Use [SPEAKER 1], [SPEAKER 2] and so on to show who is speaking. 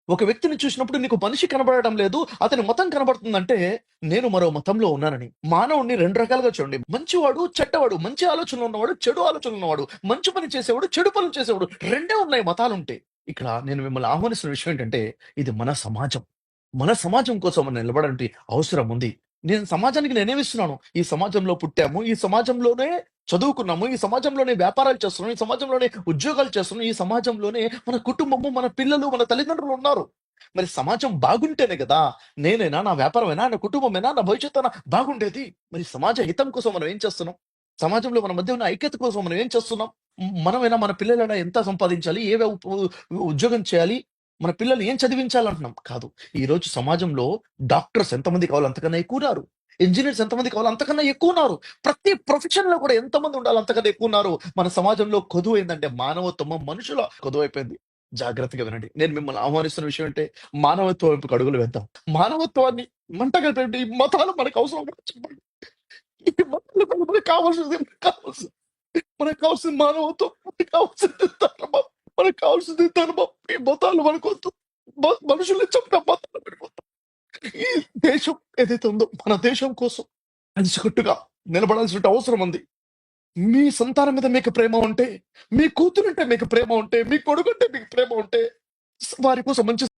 [SPEAKER 1] ఒక వ్యక్తిని చూసినప్పుడు నీకు మనిషి కనబడడం లేదు, అతని మతం కనబడుతుందంటే, నేను మరో మతంలో ఉన్నానని. మానవుడిని 2 రకాలుగా చూడండి. మంచివాడు, చెడ్డవాడు. మంచి ఆలోచనలు ఉన్నవాడు, చెడు ఆలోచనలు ఉన్నవాడు. మంచి పని చేసేవాడు, చెడు పనులు చేసేవాడు. రెండే ఉన్నాయి మతాలుంటే. ఇక్కడ నేను మిమ్మల్ని ఆహ్వానిస్తున్న విషయం ఏంటంటే, ఇది మన సమాజం. మన సమాజం కోసం మనం నిలబడాలంటే అవసరం ఉంది. నేను సమాజానికి నేనేమిస్తున్నాను? ఈ సమాజంలో పుట్టాము. ఈ సమాజంలోనే చదువుకున్నాము. ఈ సమాజంలోనే వ్యాపారాలు చేస్తున్నాం. ఈ సమాజంలోనే ఉద్యోగాలు చేస్తున్నాం. ఈ సమాజంలోనే మన కుటుంబము, మన పిల్లలు, మన తల్లిదండ్రులు ఉన్నారు. మరి సమాజం బాగుంటేనే గదా! నేనైనా, నా వ్యాపారమైనా, నా కుటుంబమైనా, నా భవిష్యత్తయినా బాగుండేది. మరి సమాజ హితం కోసం మనం ఏం చేస్తున్నాం? సమాజంలో మన మధ్య ఉన్న ఐక్యత కోసం మనం ఏం చేస్తున్నాం? మనమైనా మన పిల్లలైనా ఎంత సంపాదించాలి? ఏ ఉద్యోగం చేయాలి? మన పిల్లల్ని ఏం చదివించాలంటున్నాం? కాదు. ఈరోజు సమాజంలో డాక్టర్స్ ఎంతమంది కావాలో అంతకన్నా ఎక్కువున్నారు. ఇంజినీర్స్ ఎంతమంది కావాలో అంతకన్నా ఎక్కువున్నారు. ప్రతి ప్రొఫెషన్‌లో కూడా ఎంతమంది ఉండాలో అంతకన్నా ఎక్కువున్నారు. మన సమాజంలో కొదువైందంటే మానవత్వము, మనుషుల కొదువైపోయింది. జాగ్రత్తగా వినండి. నేను మిమ్మల్ని ఆహ్వానిస్తున్న విషయం ఏంటే మానవత్వం వైపుకు అడుగులు వేద్దాం. మానవత్వాన్ని మంటగలిపేటి ఈ మతాలు మనకు అవసరం కూడా చెప్పండి. ఈ మతాలు మనకు కావాల్సింది కావాల్సింది. మనకు కావాల్సింది మానవత్వం. మనకు కావాల్సింది ధర్మం. మనకు కావాల్సింది ధర్మం. ఈ మతాలు మనకొద్దు. మనుషుల్ని చంపే మతాలు మనకొద్దు. ఈ దేశం ఏదైతే ఉందో మన దేశం కోసం కలిసికట్టుగా నిలబడాల్సిన అవసరం ఉంది. మీ సంతానం మీద మీకు ప్రేమ ఉంటే, మీ కూతురంటే మీకు ప్రేమ ఉంటే, మీ కొడుకంటే మీకు ప్రేమ ఉంటే వారి కోసం మంచి